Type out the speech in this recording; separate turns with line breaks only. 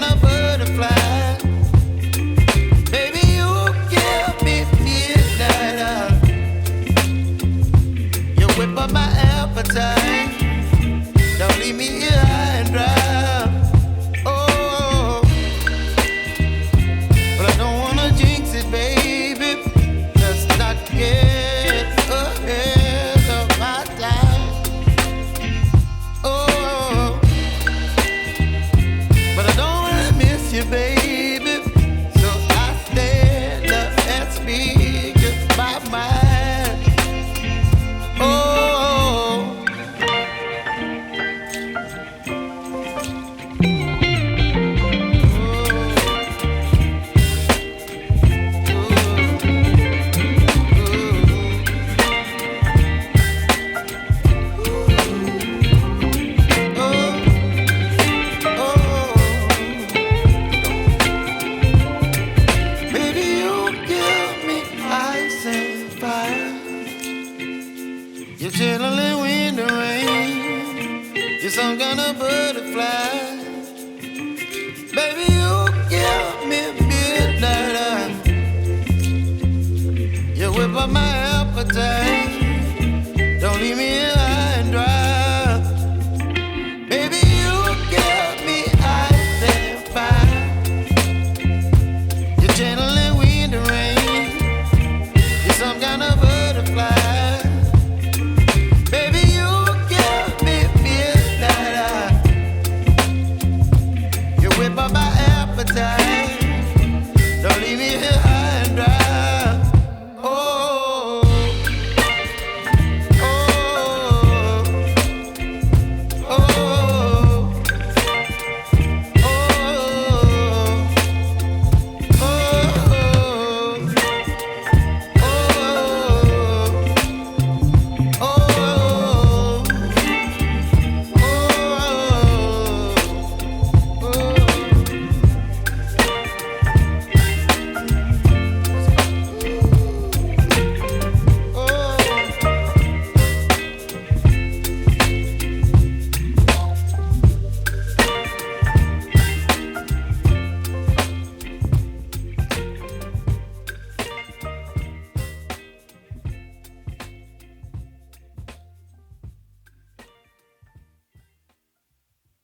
kind of butterfly. Baby, you give me midnight. You whip up my appetite. Don't leave me here high and dry. Oh, but I don't wanna jinx it, baby. Let's not get ahead of my time. Oh, but I don't wanna miss you, baby. So I stand up and speak my mind. Oh. You're chilling when the rain. You're some kind of butterfly. Baby, you give me midnight. You whip up my appetite.